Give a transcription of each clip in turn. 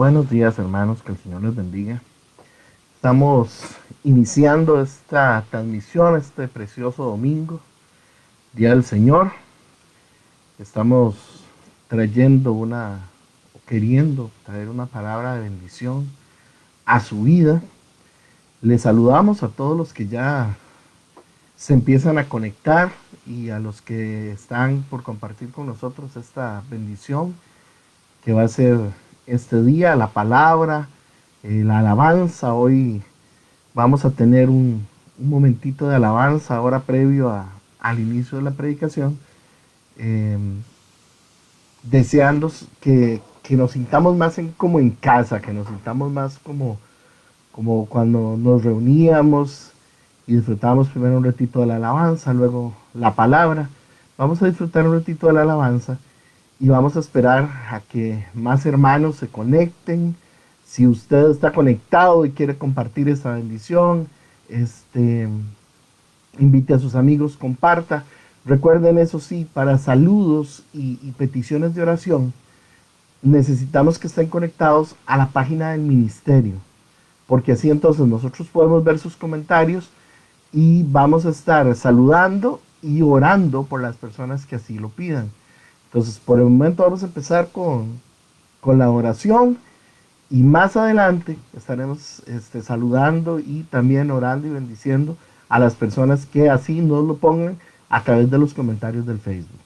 Buenos días, hermanos, que el Señor les bendiga. Estamos iniciando esta transmisión este precioso domingo, Día del Señor. Estamos trayendo o queriendo traer una palabra de bendición a su vida. Les saludamos a todos los que ya se empiezan a conectar y a los que están por compartir con nosotros esta bendición que va a ser este día, la palabra, la alabanza. Hoy vamos a tener un momentito de alabanza ahora previo al inicio de la predicación, eh, deseando que nos sintamos más como en casa, que nos sintamos más como cuando nos reuníamos y disfrutábamos primero un ratito de la alabanza, luego la palabra. Vamos a disfrutar un ratito de la alabanza y vamos a esperar a que más hermanos se conecten. Si usted está conectado y quiere compartir esta bendición, este, invite a sus amigos, comparta. Recuerden, eso sí, para saludos y peticiones de oración, necesitamos que estén conectados a la página del ministerio, porque así entonces nosotros podemos ver sus comentarios y vamos a estar saludando y orando por las personas que así lo pidan. Entonces, por el momento vamos a empezar con la oración y más adelante estaremos saludando y también orando y bendiciendo a las personas que así nos lo pongan a través de los comentarios del Facebook.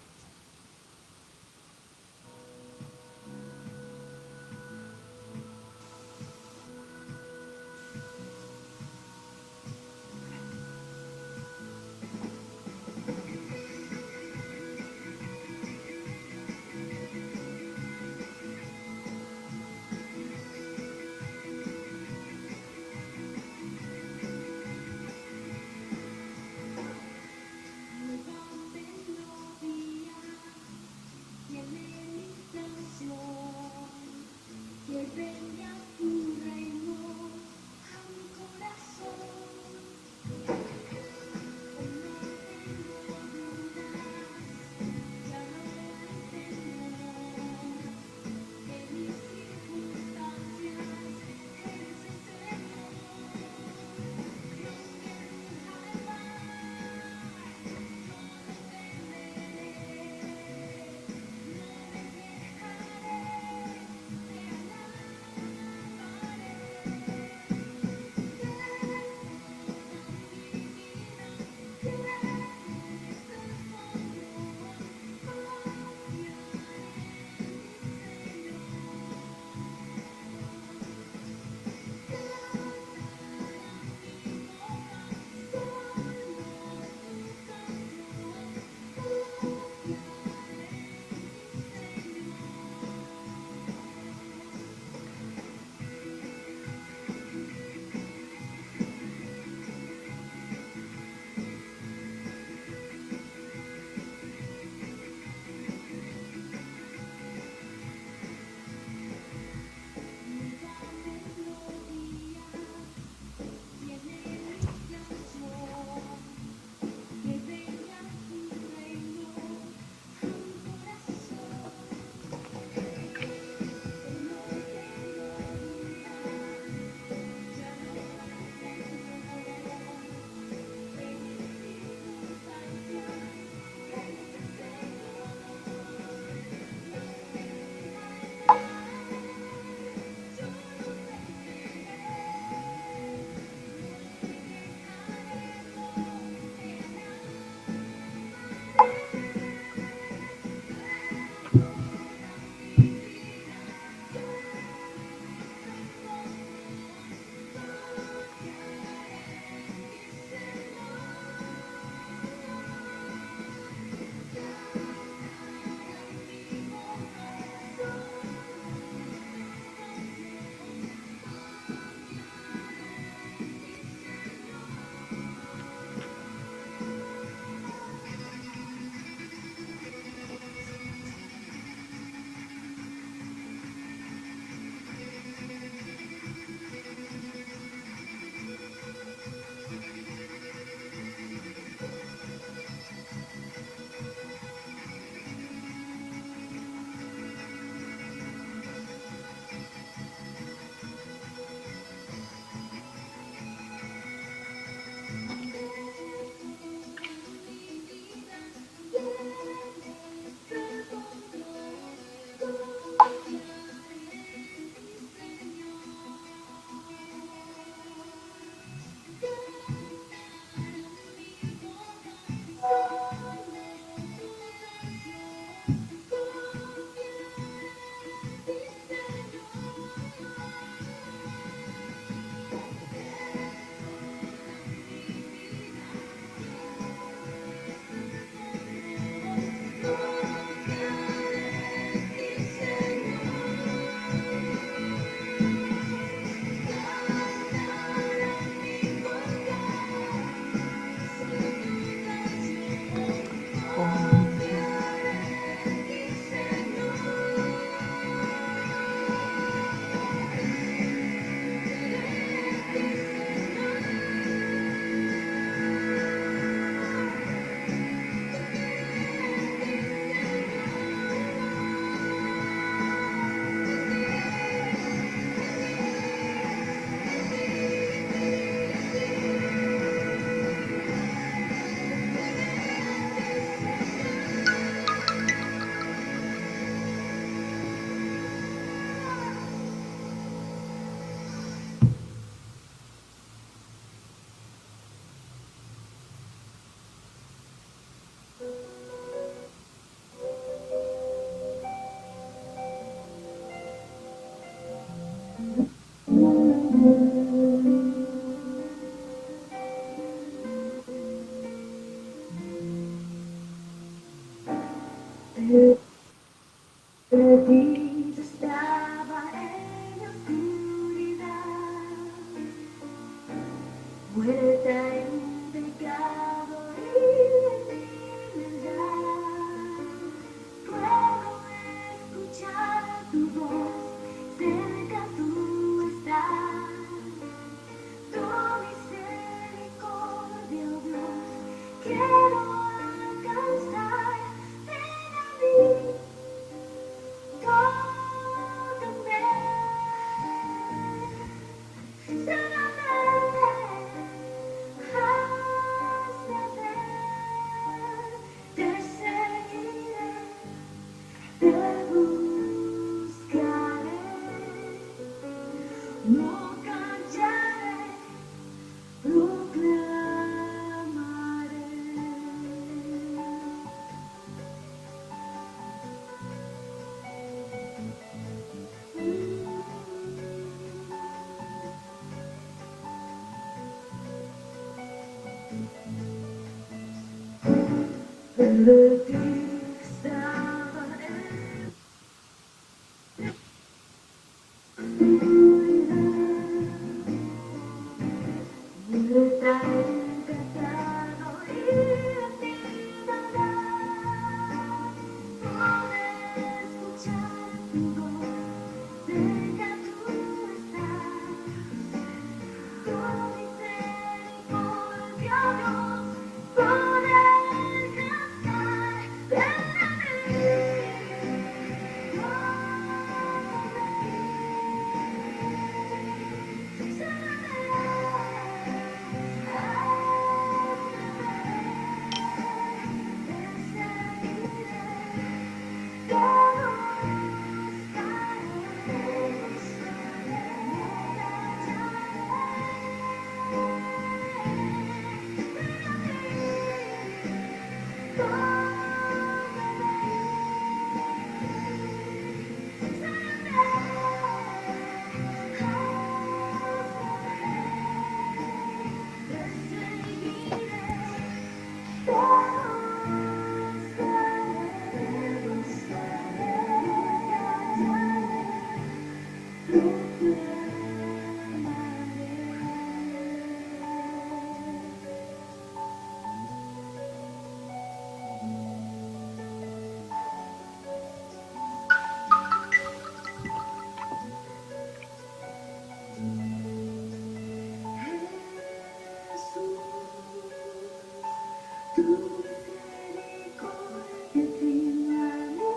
no callaré, proclamaré. Perdido estaba está encantado y a ti poder escuchar tu voz, cerca tú estás, con misericordia Dios, poder cantar, ven a mí, tu misericordia vino a mí.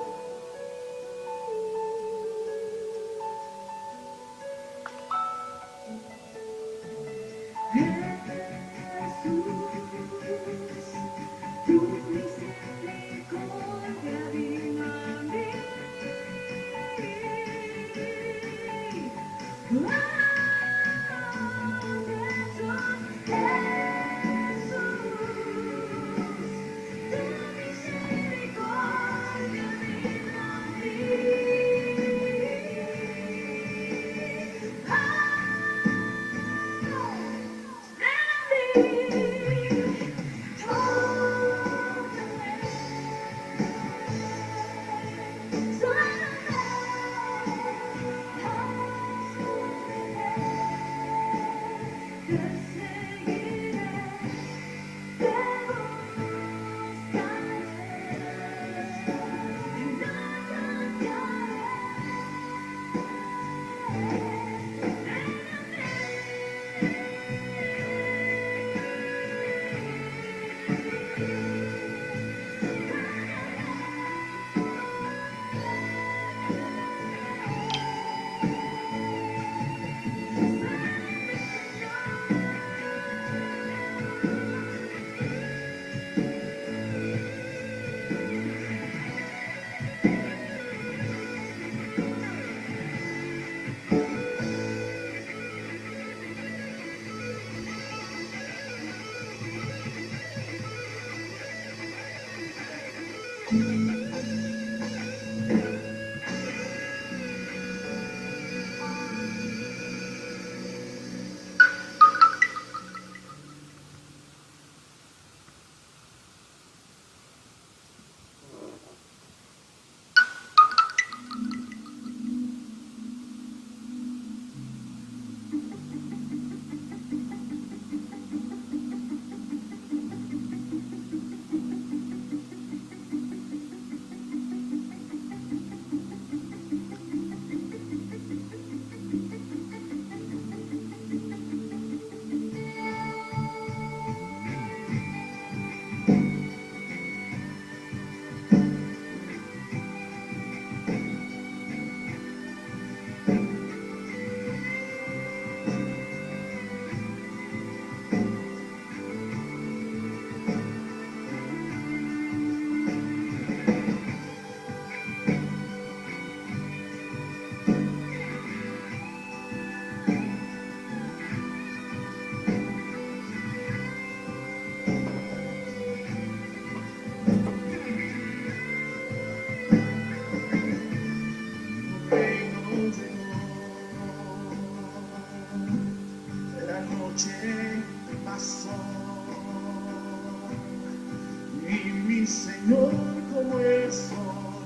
Señor, como el sol,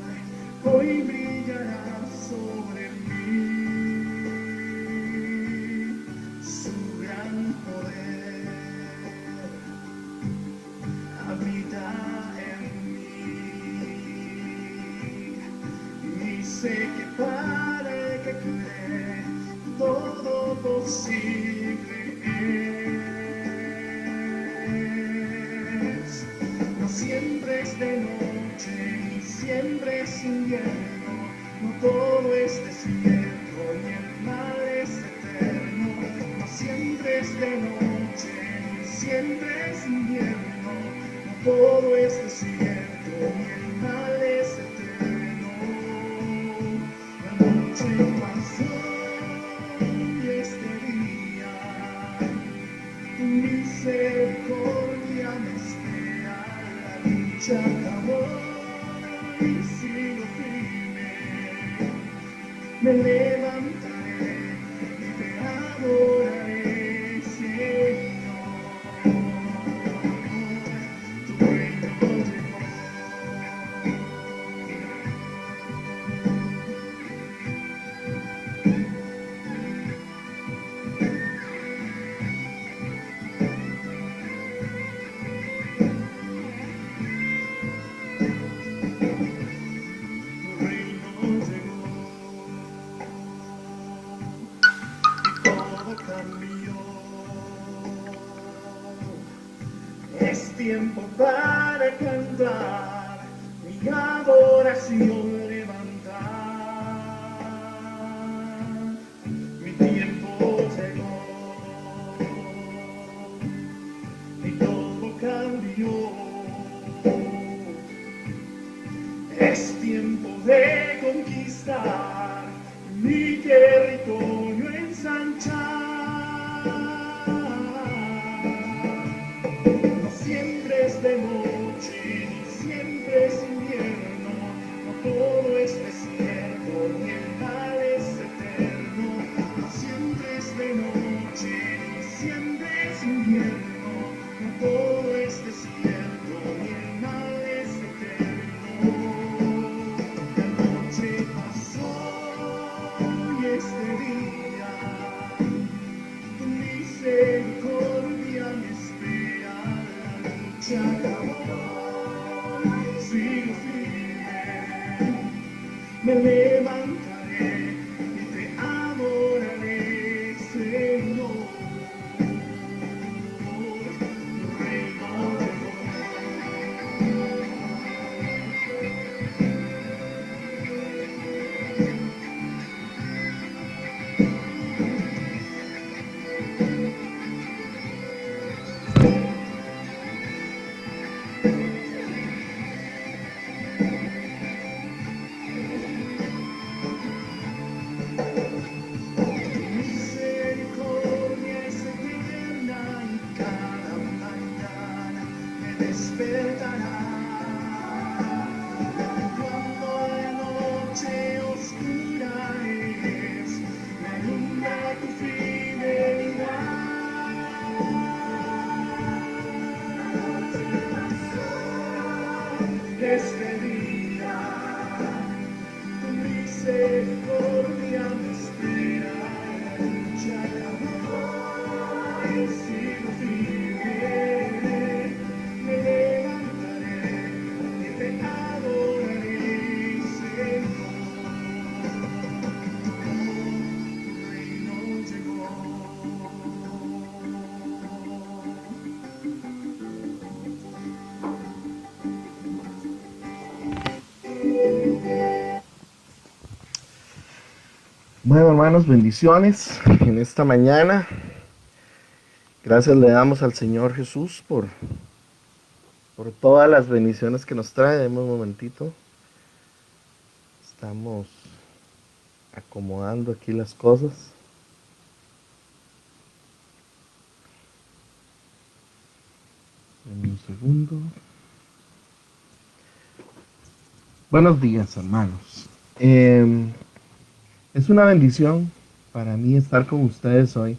hoy brillará sobre mí. Su gran poder habita en mí. Y sé que para el que cree, todo posible es. No siempre es de noche, ni siempre es invierno, no todo es desierto, y el mal es eterno. No siempre es de noche, ni siempre es invierno, no todo es desierto, y el mal es eterno. La noche pasó y este día tu misericordia me espera, la lucha acabó y sigo firme. Me levantaré y te adoraré, Señor. Tu reino llegó. Tu reino llegó. Todo cambió. Es tiempo para cantar, mi adoración levantar. Mi tiempo llegó y todo cambió. Es tiempo de conquistar mi territorio, ensanchar. No siempre es de noche, ni siempre es invierno, no todo es desierto, ni el mal es eterno. No siempre es de noche, ni siempre es invierno, no todo es desierto, ni el mal es eterno. La noche pasó y este día tu misericordia me espera, la lucha acabó, sigo firme, me levantaré y te adoraré, Señor. Tu reino llegó. Misericordia es eterna y cada mañana me despertará. Cuando la noche oscura es, me alumbra tu fidelidad. Este día tu misericordia me espera, la lucha acabó y sigo firme. Me levantaré y te adoraré, Señor. Tu reino llegó. Bueno, hermanos, bendiciones en esta mañana. Gracias le damos al Señor Jesús por todas las bendiciones que nos trae. Deme un momentito. Estamos acomodando aquí las cosas. Deme un segundo. Buenos días, hermanos. Es una bendición para mí estar con ustedes hoy,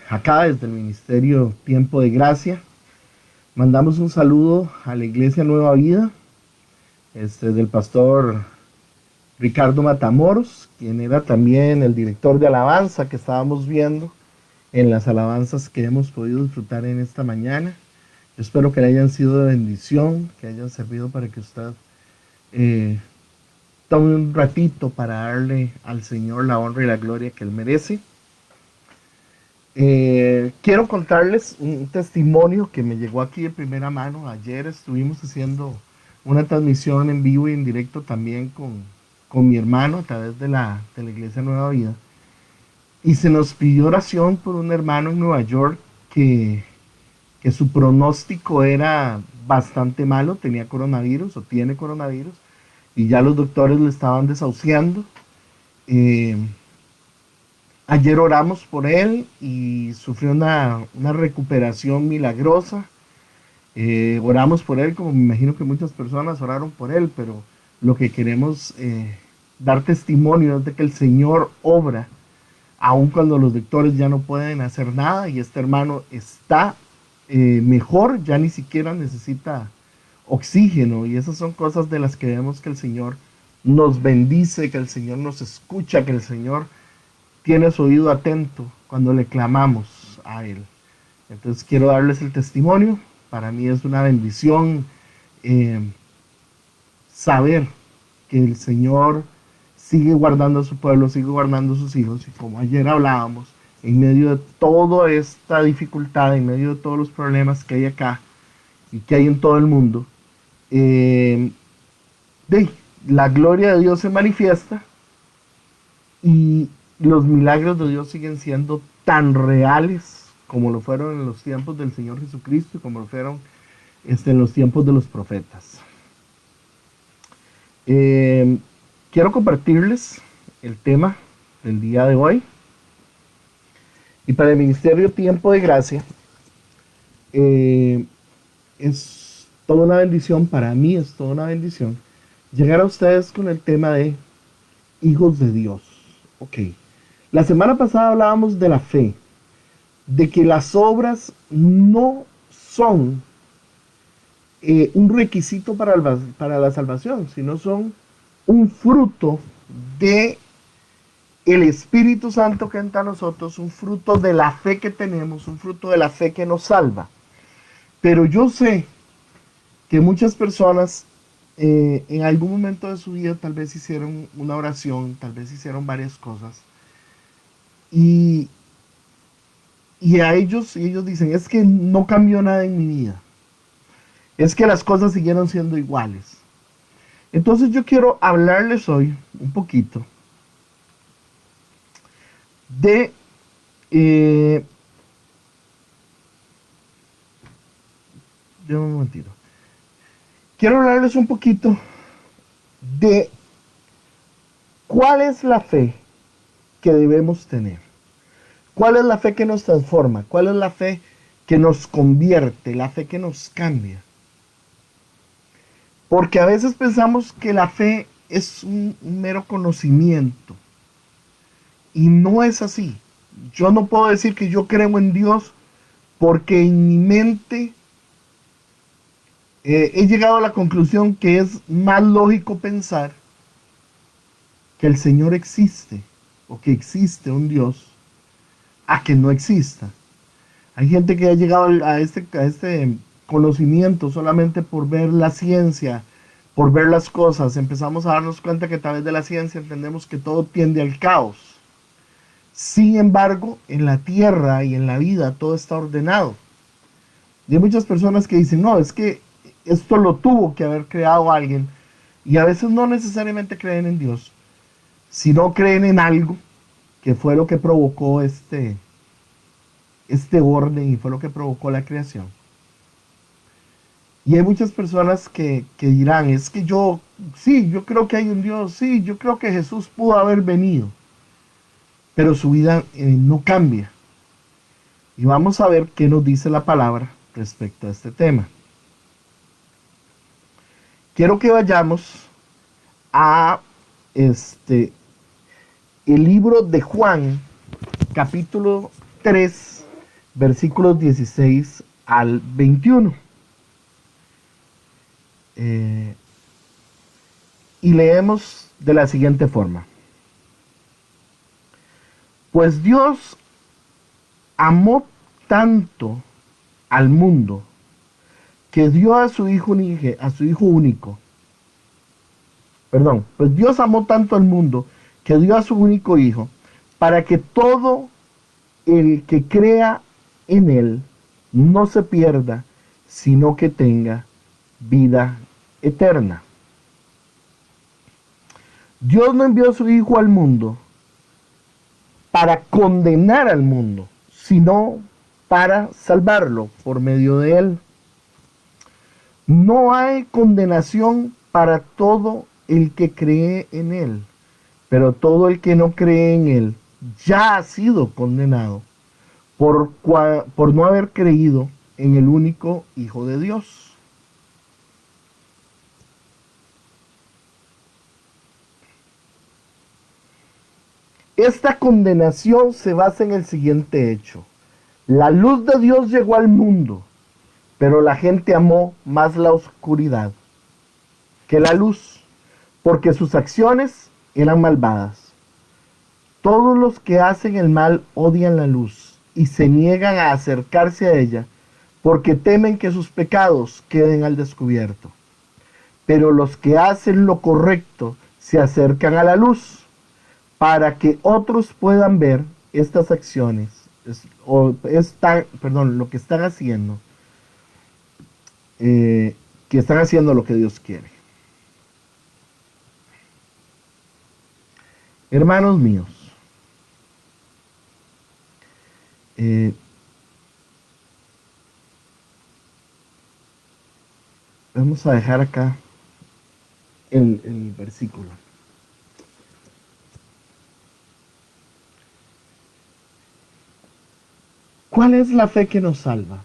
acá desde el Ministerio Tiempo de Gracia. Mandamos un saludo a la Iglesia Nueva Vida, del pastor Ricardo Matamoros, quien era también el director de alabanza que estábamos viendo en las alabanzas que hemos podido disfrutar en esta mañana. Yo espero que le hayan sido de bendición, que hayan servido para que usted tome un ratito para darle al Señor la honra y la gloria que Él merece. Quiero contarles un testimonio que me llegó aquí de primera mano. Ayer estuvimos haciendo una transmisión en vivo y en directo también con mi hermano a través de la Iglesia Nueva Vida. Y se nos pidió oración por un hermano en Nueva York que su pronóstico era bastante malo, tenía coronavirus o tiene coronavirus, y ya los doctores lo estaban desahuciando. Ayer oramos por él y sufrió una recuperación milagrosa. Oramos por él, como me imagino que muchas personas oraron por él, pero lo que queremos dar testimonio es de que el Señor obra, aun cuando los doctores ya no pueden hacer nada, y este hermano está mejor, ya ni siquiera necesita oxígeno, y esas son cosas de las que vemos que el Señor nos bendice, que el Señor nos escucha, que el Señor tiene su oído atento cuando le clamamos a Él. Entonces quiero darles el testimonio. Para mí es una bendición saber que el Señor sigue guardando a su pueblo, sigue guardando a sus hijos, y como ayer hablábamos, en medio de toda esta dificultad, en medio de todos los problemas que hay acá y que hay en todo el mundo, la gloria de Dios se manifiesta y los milagros de Dios siguen siendo tan reales como lo fueron en los tiempos del Señor Jesucristo y como lo fueron en los tiempos de los profetas. Quiero compartirles el tema del día de hoy. Y para el Ministerio Tiempo de Gracia, es toda una bendición, para mí es toda una bendición, llegar a ustedes con el tema de hijos de Dios. Ok. La semana pasada hablábamos de la fe, de que las obras no son un requisito para la salvación, sino son un fruto de el Espíritu Santo que entra a nosotros, un fruto de la fe que tenemos, un fruto de la fe que nos salva. Pero yo sé que muchas personas en algún momento de su vida tal vez hicieron una oración, tal vez hicieron varias cosas, y a ellos dicen, es que no cambió nada en mi vida, es que las cosas siguieron siendo iguales. Entonces yo quiero hablarles hoy un poquito de un momentito. Quiero hablarles un poquito de cuál es la fe que debemos tener. ¿Cuál es la fe que nos transforma? ¿Cuál es la fe que nos convierte? La fe que nos cambia. Porque a veces pensamos que la fe es un mero conocimiento. Y no es así. Yo no puedo decir que yo creo en Dios porque en mi mente he llegado a la conclusión que es más lógico pensar que el Señor existe o que existe un Dios a que no exista. Hay gente que ha llegado a este conocimiento solamente por ver la ciencia, por ver las cosas. Empezamos a darnos cuenta que a través de la ciencia entendemos que todo tiende al caos. Sin embargo, en la tierra y en la vida todo está ordenado. Y hay muchas personas que dicen, no, es que esto lo tuvo que haber creado alguien. Y a veces no necesariamente creen en Dios, sino creen en algo que fue lo que provocó este orden y fue lo que provocó la creación. Y hay muchas personas que dirán, es que yo creo que hay un Dios, sí, yo creo que Jesús pudo haber venido, pero su vida no cambia. Y vamos a ver qué nos dice la palabra respecto a este tema. Quiero que vayamos a el libro de Juan, capítulo 3, versículos 16 al 21. Eh, y leemos de la siguiente forma. Pues Dios amó tanto al mundo que dio a su hijo único. Perdón, pues Dios amó tanto al mundo que dio a su único hijo para que todo el que crea en él no se pierda, sino que tenga vida eterna. Dios no envió a su hijo al mundo para condenar al mundo, sino para salvarlo por medio de él. No hay condenación para todo el que cree en él, pero todo el que no cree en él ya ha sido condenado por no haber creído en el único Hijo de Dios. Esta condenación se basa en el siguiente hecho. La luz de Dios llegó al mundo, pero la gente amó más la oscuridad que la luz, porque sus acciones eran malvadas. Todos los que hacen el mal odian la luz y se niegan a acercarse a ella, porque temen que sus pecados queden al descubierto. Pero los que hacen lo correcto se acercan a la luz, para que otros puedan ver estas acciones, lo que están haciendo, que están haciendo lo que Dios quiere. Hermanos míos, vamos a dejar acá el versículo. ¿Cuál es la fe que nos salva?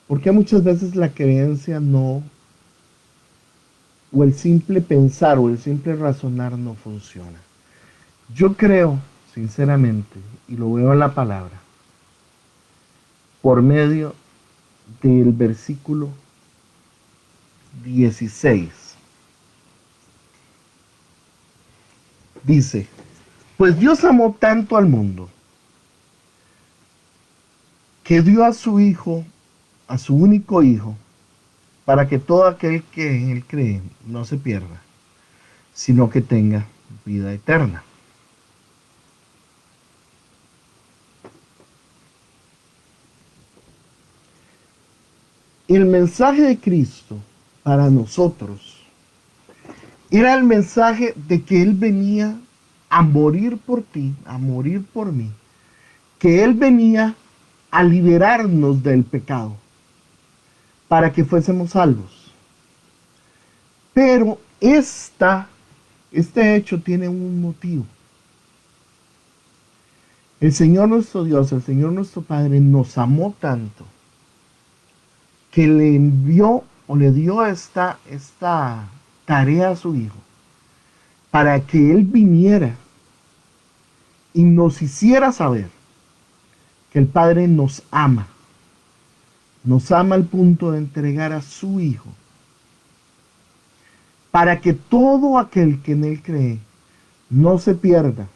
Porque muchas veces la creencia no, o el simple pensar o el simple razonar no funciona. Yo creo, sinceramente, y lo veo en la palabra, por medio del versículo 16. Dice, pues Dios amó tanto al mundo que dio a su hijo, a su único hijo, para que todo aquel que en él cree no se pierda, sino que tenga vida eterna. El mensaje de Cristo para nosotros era el mensaje de que Él venía a morir por ti, a morir por mí, que Él venía a liberarnos del pecado para que fuésemos salvos. Pero este hecho tiene un motivo. El Señor nuestro Dios, el Señor nuestro Padre nos amó tanto que le envió o le dio esta tarea a su Hijo para que Él viniera y nos hiciera saber que el Padre nos ama al punto de entregar a su Hijo para que todo aquel que en Él cree no se pierda,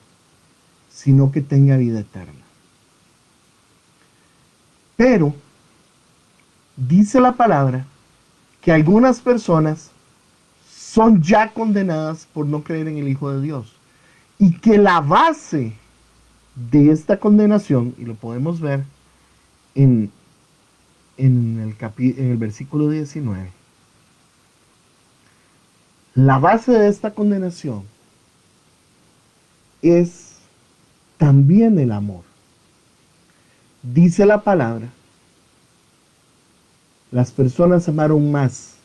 sino que tenga vida eterna. Pero dice la palabra que algunas personas son ya condenadas por no creer en el Hijo de Dios. Y que la base de esta condenación, y lo podemos ver en el versículo 19, la base de esta condenación es también el amor. Dice la palabra, las personas amaron más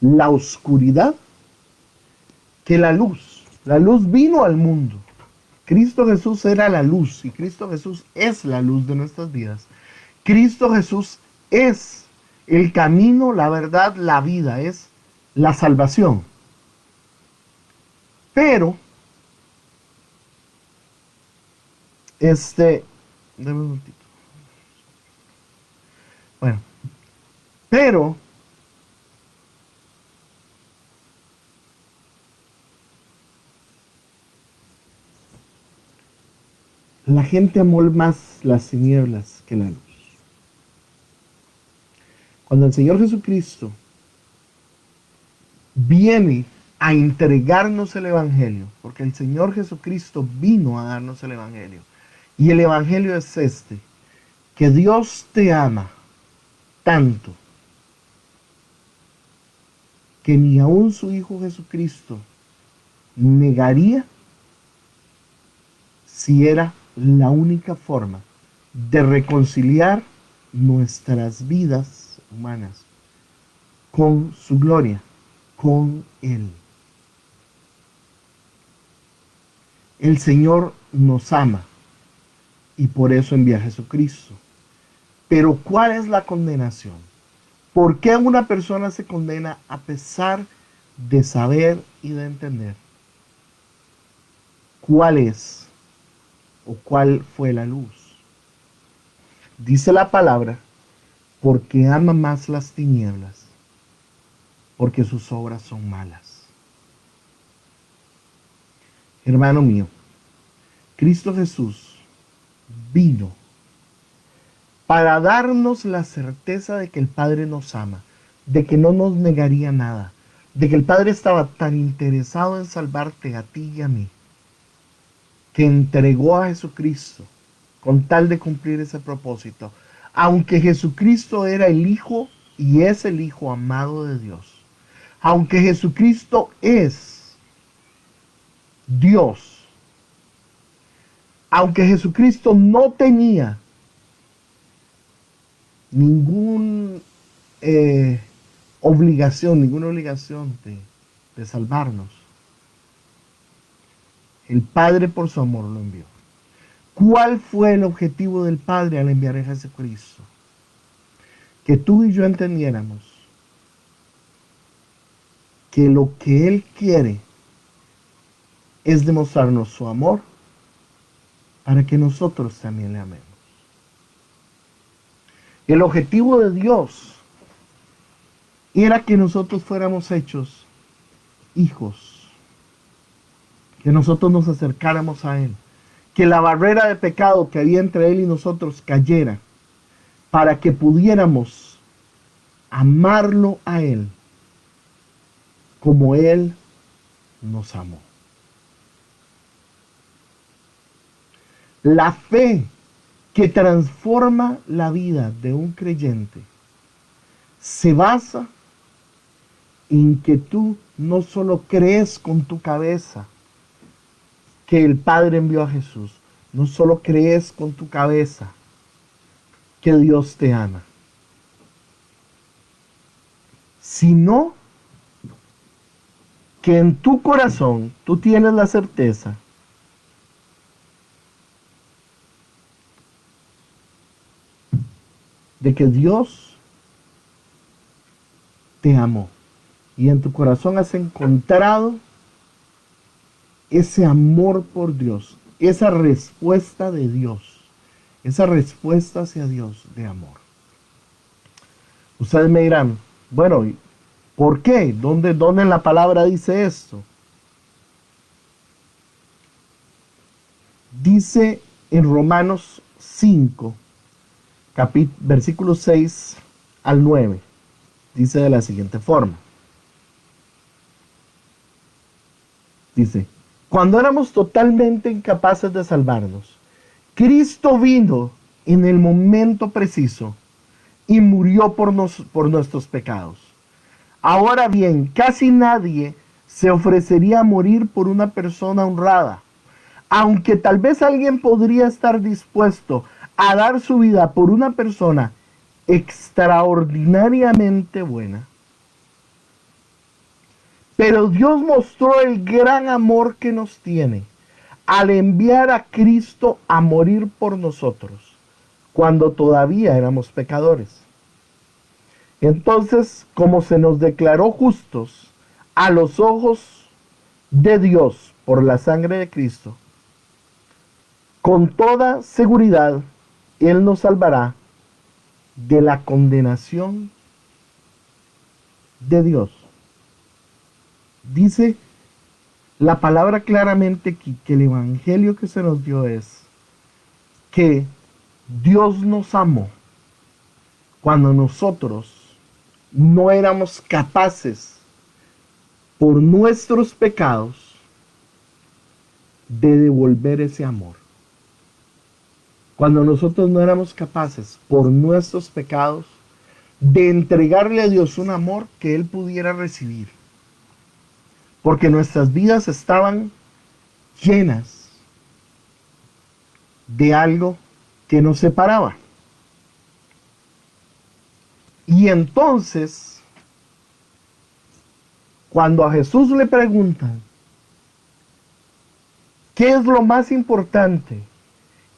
la oscuridad que la luz. La luz vino al mundo. Cristo Jesús era la luz y Cristo Jesús es la luz de nuestras vidas. Cristo Jesús es el camino, la verdad, la vida, es la salvación. Pero, dame un momentito. Bueno, pero La gente amó más las tinieblas que la luz. Cuando el Señor Jesucristo viene a entregarnos el Evangelio, porque el Señor Jesucristo vino a darnos el Evangelio, y el Evangelio es este, que Dios te ama tanto que ni aun su Hijo Jesucristo negaría si era la única forma de reconciliar nuestras vidas humanas con su gloria, con Él. El Señor nos ama y por eso envía a Jesucristo. Pero ¿cuál es la condenación? ¿Por qué una persona se condena a pesar de saber y de entender cuál es o cuál fue la luz? Dice la palabra, porque ama más las tinieblas, porque sus obras son malas. Hermano mío, Cristo Jesús vino para darnos la certeza de que el Padre nos ama, de que no nos negaría nada, de que el Padre estaba tan interesado en salvarte a ti y a mí, que entregó a Jesucristo con tal de cumplir ese propósito. Aunque Jesucristo era el Hijo y es el Hijo amado de Dios, aunque Jesucristo es Dios, aunque Jesucristo no tenía ninguna obligación de salvarnos, el Padre por su amor lo envió. ¿Cuál fue el objetivo del Padre al enviar a Jesucristo? Que tú y yo entendiéramos que lo que Él quiere es demostrarnos su amor para que nosotros también le amemos. El objetivo de Dios era que nosotros fuéramos hechos hijos, que nosotros nos acercáramos a Él, que la barrera de pecado que había entre Él y nosotros cayera, para que pudiéramos amarlo a Él como Él nos amó. La fe que transforma la vida de un creyente se basa en que tú no solo crees con tu cabeza que el Padre envió a Jesús, no solo crees con tu cabeza que Dios te ama, sino que en tu corazón tú tienes la certeza de que Dios te amó y en tu corazón has encontrado ese amor por Dios, esa respuesta de Dios, esa respuesta hacia Dios de amor. Ustedes me dirán, bueno, ¿por qué? ¿Dónde en la palabra dice esto? Dice en Romanos 5, versículos 6 al 9. Dice de la siguiente forma. Dice, cuando éramos totalmente incapaces de salvarnos, Cristo vino en el momento preciso y murió por nuestros pecados. Ahora bien, casi nadie se ofrecería a morir por una persona honrada, aunque tal vez alguien podría estar dispuesto a dar su vida por una persona extraordinariamente buena. Pero Dios mostró el gran amor que nos tiene al enviar a Cristo a morir por nosotros, cuando todavía éramos pecadores. Entonces, como se nos declaró justos a los ojos de Dios por la sangre de Cristo, con toda seguridad Él nos salvará de la condenación de Dios. Dice la palabra claramente que el evangelio que se nos dio es que Dios nos amó cuando nosotros no éramos capaces por nuestros pecados de devolver ese amor. Cuando nosotros no éramos capaces por nuestros pecados de entregarle a Dios un amor que Él pudiera recibir. Porque nuestras vidas estaban llenas de algo que nos separaba. Y entonces, cuando a Jesús le preguntan, ¿qué es lo más importante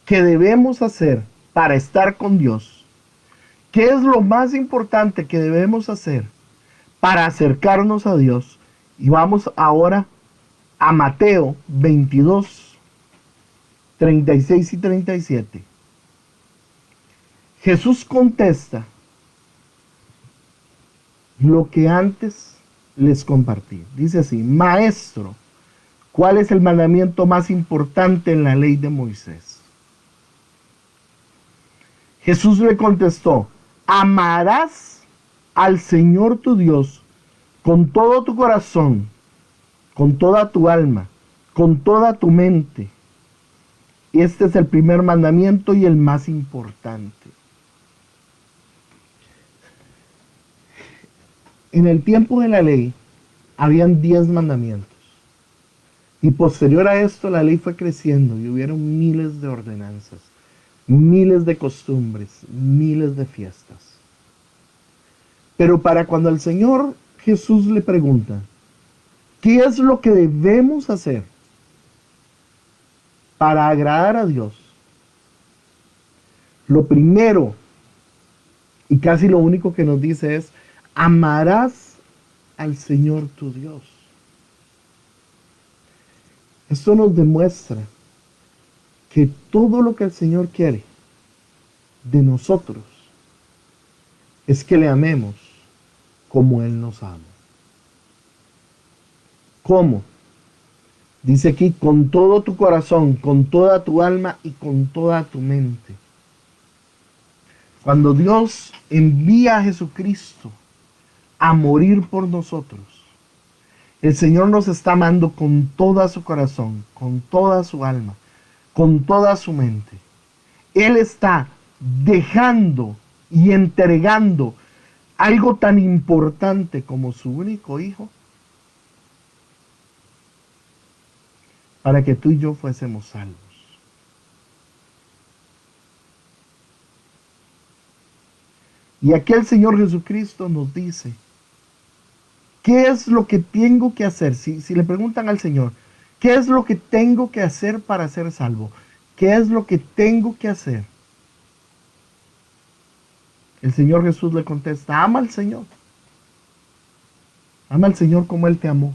que debemos hacer para estar con Dios? ¿Qué es lo más importante que debemos hacer para acercarnos a Dios? Y vamos ahora a Mateo 22, 36 y 37. Jesús contesta lo que antes les compartí. Dice así: Maestro, ¿cuál es el mandamiento más importante en la ley de Moisés? Jesús le contestó: amarás al Señor tu Dios con todo tu corazón, con toda tu alma, con toda tu mente. Este es el primer mandamiento y el más importante. En el tiempo de la ley habían 10 mandamientos. Y posterior a esto la ley fue creciendo y hubieron miles de ordenanzas, miles de costumbres, miles de fiestas. Pero para cuando el Señor Jesús le pregunta, ¿qué es lo que debemos hacer para agradar a Dios? Lo primero y casi lo único que nos dice es: amarás al Señor tu Dios. Esto nos demuestra que todo lo que el Señor quiere de nosotros es que le amemos como Él nos ama. ¿Cómo? Dice aquí: con todo tu corazón, con toda tu alma y con toda tu mente. Cuando Dios envía a Jesucristo a morir por nosotros, el Señor nos está amando con toda su corazón, con toda su alma, con toda su mente. Él está dejando y entregando algo tan importante como su único hijo para que tú y yo fuésemos salvos. Y aquí el Señor Jesucristo nos dice, ¿qué es lo que tengo que hacer? Si le preguntan al Señor, ¿qué es lo que tengo que hacer para ser salvo? ¿Qué es lo que tengo que hacer? El Señor Jesús le contesta: ama al Señor. Ama al Señor como Él te amó.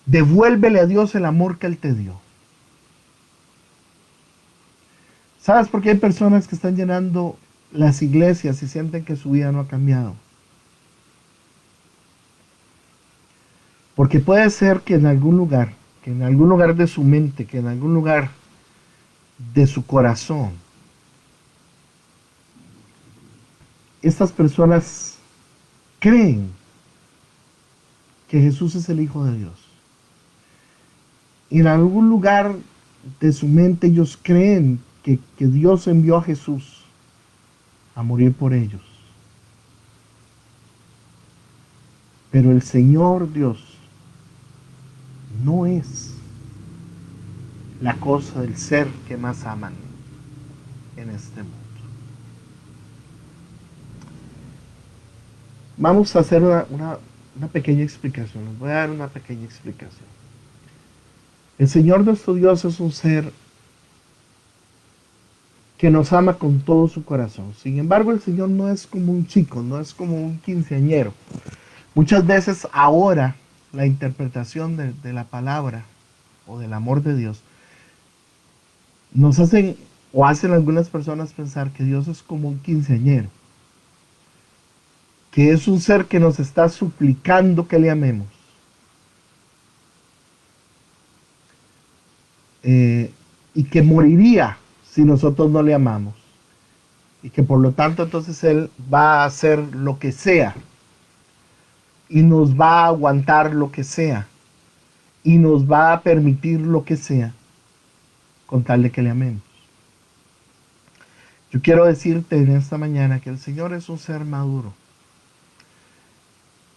Devuélvele a Dios el amor que Él te dio. ¿Sabes por qué hay personas que están llenando las iglesias y sienten que su vida no ha cambiado? Porque puede ser que en algún lugar de su mente, que en algún lugar de su corazón, estas personas creen que Jesús es el Hijo de Dios. Y en algún lugar de su mente ellos creen que Dios envió a Jesús a morir por ellos. Pero el Señor Dios no es la cosa del ser que más aman en este mundo. Vamos a hacer una pequeña explicación. Les voy a dar una pequeña explicación. El Señor nuestro Dios es un ser que nos ama con todo su corazón. Sin embargo, el Señor no es como un chico, no es como un quinceañero. Muchas veces ahora la interpretación de la palabra o del amor de Dios nos hacen o hacen algunas personas pensar que Dios es como un quinceañero, que es un ser que nos está suplicando que le amemos. Y que moriría si nosotros no le amamos. Y que por lo tanto entonces Él va a hacer lo que sea. Y nos va a aguantar lo que sea. Y nos va a permitir lo que sea. Con tal de que le amemos. Yo quiero decirte en esta mañana que el Señor es un ser maduro.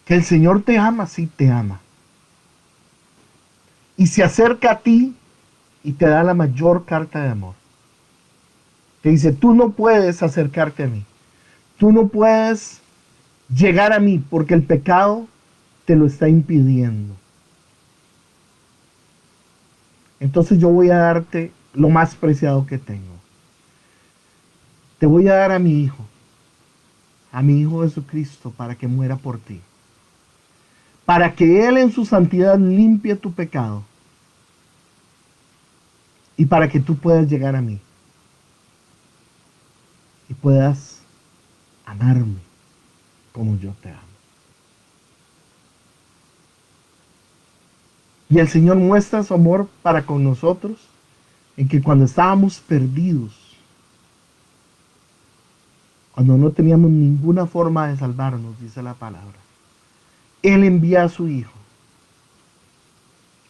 Que el Señor te ama, sí te ama. Y se acerca a ti y te da la mayor carta de amor. Te dice, tú no puedes acercarte a mí. Tú no puedes llegar a mí porque el pecado te lo está impidiendo. Entonces yo voy a darte lo más preciado que tengo. Te voy a dar a mi Hijo Jesucristo, para que muera por ti. Para que Él en su santidad limpie tu pecado. Y para que tú puedas llegar a mí. Y puedas amarme como yo te amo. Y el Señor muestra su amor para con nosotros en que cuando estábamos perdidos, cuando no teníamos ninguna forma de salvarnos, dice la palabra, Él envía a su Hijo.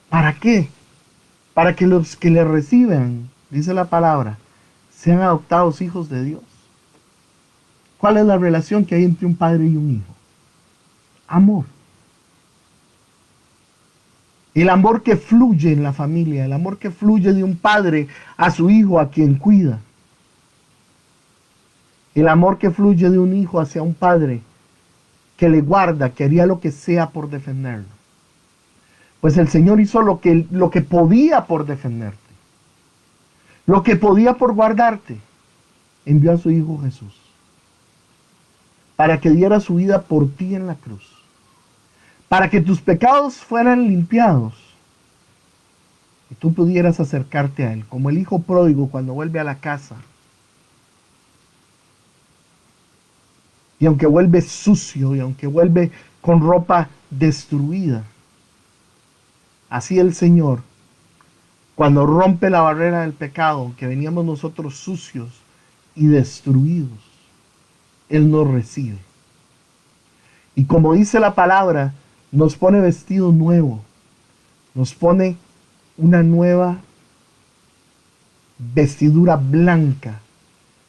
¿Para qué? Para que los que le reciban, dice la palabra, sean adoptados hijos de Dios. ¿Cuál es la relación que hay entre un padre y un hijo? Amor. El amor que fluye en la familia, el amor que fluye de un padre a su hijo, a quien cuida. El amor que fluye de un hijo hacia un padre que le guarda, que haría lo que sea por defenderlo. Pues el Señor hizo lo que podía por defenderte. Lo que podía por guardarte. Envió a su Hijo Jesús. Para que diera su vida por ti en la cruz. Para que tus pecados fueran limpiados. Y tú pudieras acercarte a Él. Como el hijo pródigo cuando vuelve a la casa. Y aunque vuelve sucio, y aunque vuelve con ropa destruida, así el Señor, cuando rompe la barrera del pecado, que veníamos nosotros sucios y destruidos, Él nos recibe. Y como dice la palabra, nos pone vestido nuevo, nos pone una nueva vestidura blanca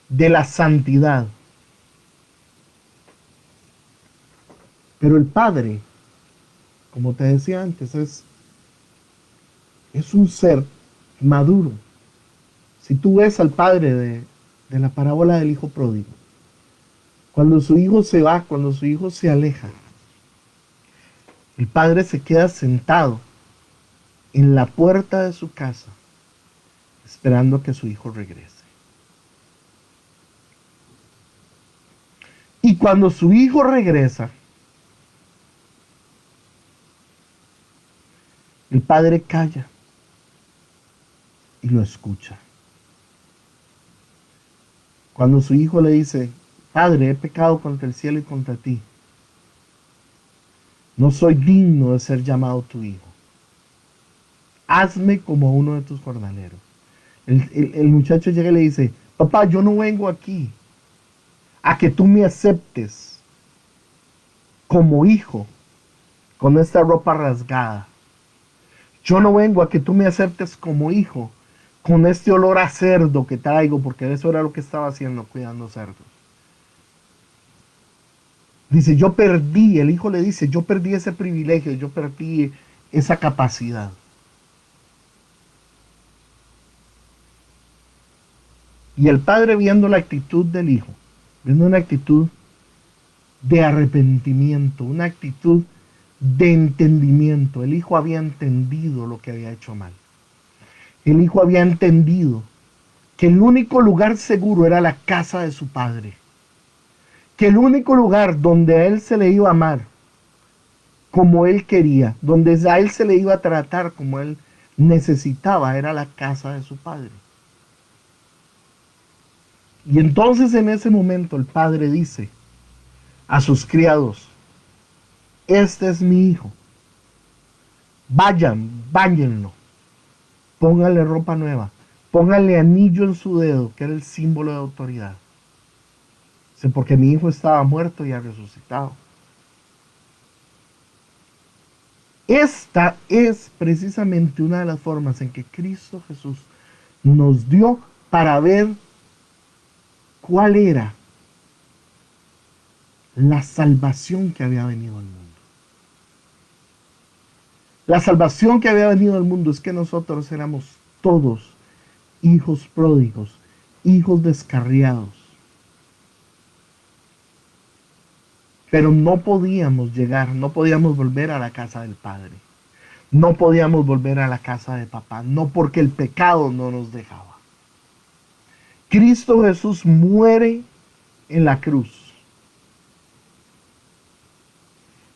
de la santidad. Pero el Padre, como te decía antes, es un ser maduro. Si tú ves al Padre de la parábola del Hijo Pródigo, cuando su hijo se va, cuando su hijo se aleja, el Padre se queda sentado en la puerta de su casa, esperando que su hijo regrese. Y cuando su hijo regresa, el Padre calla y lo escucha. Cuando su hijo le dice, Padre, he pecado contra el cielo y contra ti. No soy digno de ser llamado tu hijo. Hazme como uno de tus jornaleros. El muchacho llega y le dice, papá, yo no vengo aquí a que tú me aceptes como hijo con esta ropa rasgada. Yo no vengo a que tú me aceptes como hijo con este olor a cerdo que traigo, porque eso era lo que estaba haciendo, cuidando cerdos. Dice, yo perdí, el hijo le dice, yo perdí ese privilegio, yo perdí esa capacidad. Y el padre, viendo la actitud del hijo, viendo una actitud de arrepentimiento, una actitud de entendimiento. El hijo había entendido lo que había hecho mal. El hijo había entendido que el único lugar seguro era la casa de su padre. Que el único lugar donde a él se le iba a amar como él quería, donde a él se le iba a tratar como él necesitaba, era la casa de su padre. Y entonces en ese momento el padre dice a sus criados, este es mi hijo, vayan, báñenlo, pónganle ropa nueva, póngale anillo en su dedo, que era el símbolo de autoridad. Dice, porque mi hijo estaba muerto y ha resucitado. Esta es precisamente una de las formas en que Cristo Jesús nos dio para ver cuál era la salvación que había venido al mundo. La salvación que había venido al mundo es que nosotros éramos todos hijos pródigos, hijos descarriados. Pero no podíamos llegar, no podíamos volver a la casa del Padre. No podíamos volver a la casa de papá, no porque el pecado no nos dejaba. Cristo Jesús muere en la cruz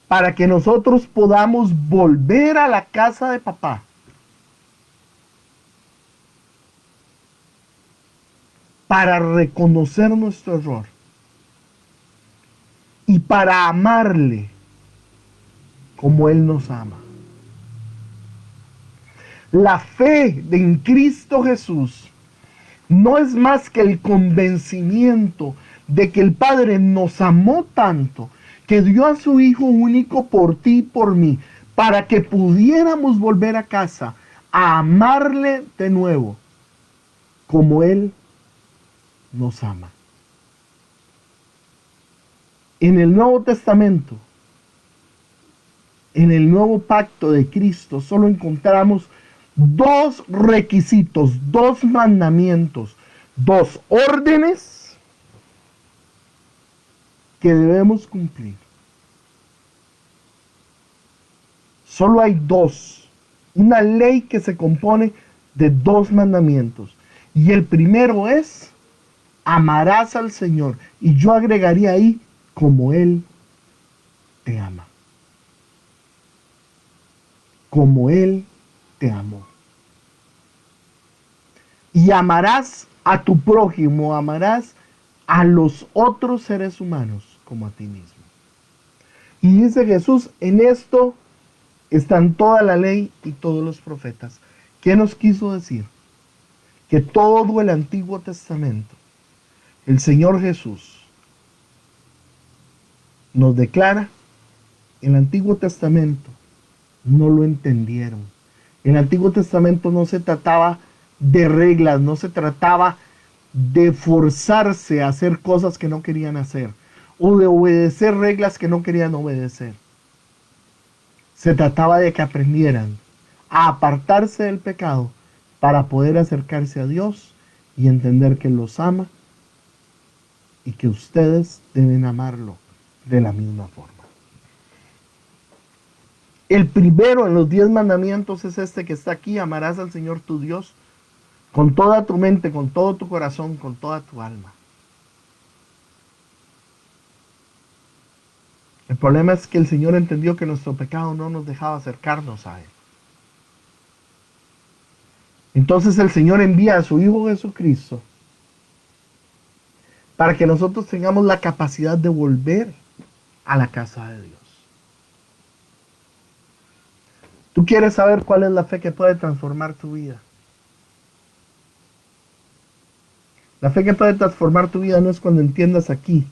para que nosotros podamos volver a la casa de papá. Para reconocer nuestro error y para amarle como Él nos ama. La fe en Cristo Jesús no es más que el convencimiento de que el Padre nos amó tanto que dio a su Hijo único por ti y por mí, para que pudiéramos volver a casa a amarle de nuevo como Él nos ama. En el Nuevo Testamento, en el nuevo pacto de Cristo, solo encontramos dos requisitos, dos mandamientos, dos órdenes que debemos cumplir. Solo hay dos, una ley que se compone de dos mandamientos. Y el primero es, amarás al Señor. Y yo agregaría ahí, como Él te ama. Como Él te amó. Y amarás a tu prójimo, amarás a los otros seres humanos como a ti mismo. Y dice Jesús, en esto están toda la ley y todos los profetas. ¿Qué nos quiso decir? Que todo el Antiguo Testamento, el Señor Jesús nos declara, el Antiguo Testamento no lo entendieron. El Antiguo Testamento no se trataba de reglas, no se trataba de forzarse a hacer cosas que no querían hacer o de obedecer reglas que no querían obedecer. Se trataba de que aprendieran a apartarse del pecado para poder acercarse a Dios y entender que Él los ama y que ustedes deben amarlo de la misma forma. El primero en los 10 mandamientos es este que está aquí: amarás al Señor tu Dios con toda tu mente, con todo tu corazón, con toda tu alma. El problema es que el Señor entendió que nuestro pecado no nos dejaba acercarnos a Él. Entonces el Señor envía a su Hijo Jesucristo para que nosotros tengamos la capacidad de volver a la casa de Dios. ¿Tú quieres saber cuál es la fe que puede transformar tu vida? La fe que puede transformar tu vida no es cuando entiendas aquí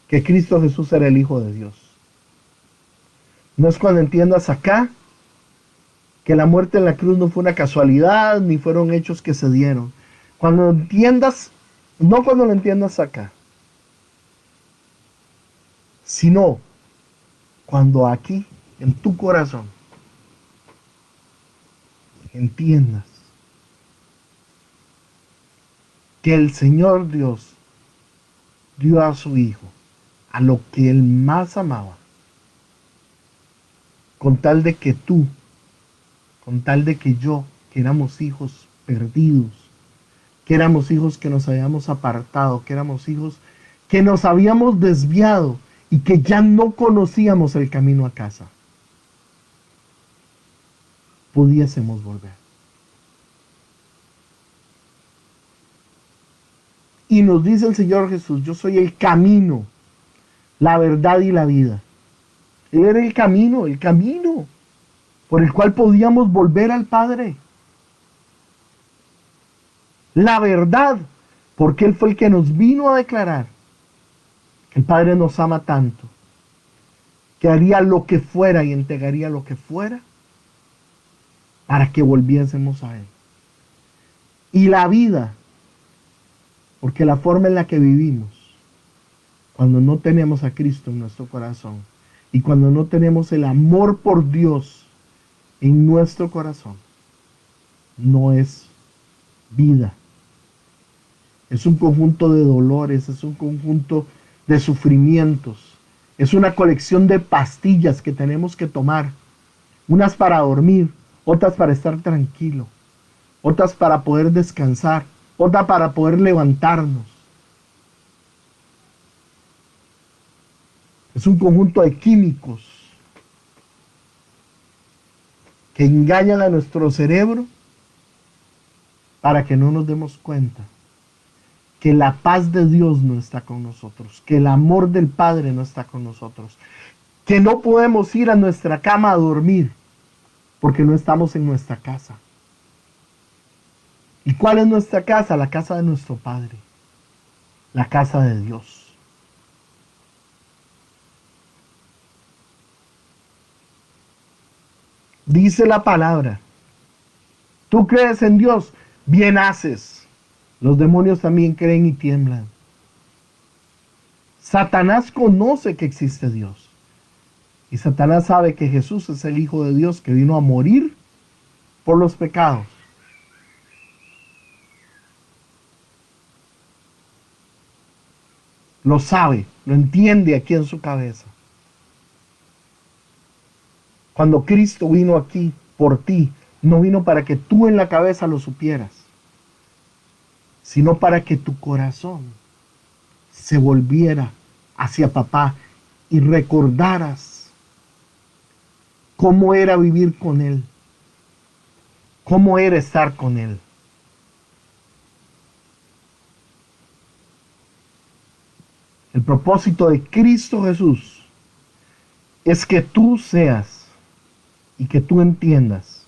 que Cristo Jesús era el Hijo de Dios. No es cuando entiendas acá que la muerte en la cruz no fue una casualidad, ni fueron hechos que se dieron. Cuando entiendas, no cuando lo entiendas acá, sino cuando aquí, en tu corazón, entiendas que el Señor Dios dio a su Hijo a lo que Él más amaba, con tal de que tú, con tal de que yo, que éramos hijos perdidos, que éramos hijos que nos habíamos apartado, que éramos hijos que nos habíamos desviado y que ya no conocíamos el camino a casa, pudiésemos volver. Y nos dice el Señor Jesús: yo soy el camino, la verdad y la vida. Él era el camino por el cual podíamos volver al Padre. la verdad, porque Él fue el que nos vino a declarar que el Padre nos ama tanto, que haría lo que fuera y entregaría lo que fuera para que volviésemos a Él. Y la vida, porque la forma en la que vivimos, cuando no tenemos a Cristo en nuestro corazón y cuando no tenemos el amor por Dios en nuestro corazón, no es vida. Es un conjunto de dolores, es un conjunto de sufrimientos, es una colección de pastillas que tenemos que tomar, unas para dormir, otras para estar tranquilo, otras para poder descansar, otras para poder levantarnos. Es un conjunto de químicos que engañan a nuestro cerebro para que no nos demos cuenta que la paz de Dios no está con nosotros, que el amor del Padre no está con nosotros, que no podemos ir a nuestra cama a dormir porque no estamos en nuestra casa. ¿Y cuál es nuestra casa? La casa de nuestro Padre, la casa de Dios. Dice la palabra, tú crees en Dios, bien haces. Los demonios también creen y tiemblan. Satanás conoce que existe Dios. Y Satanás sabe que Jesús es el Hijo de Dios que vino a morir por los pecados. Lo sabe, lo entiende aquí en su cabeza. Cuando Cristo vino aquí por ti, no vino para que tú en la cabeza lo supieras, sino para que tu corazón se volviera hacia papá y recordaras cómo era vivir con Él, cómo era estar con Él. El propósito de Cristo Jesús es que tú seas y que tú entiendas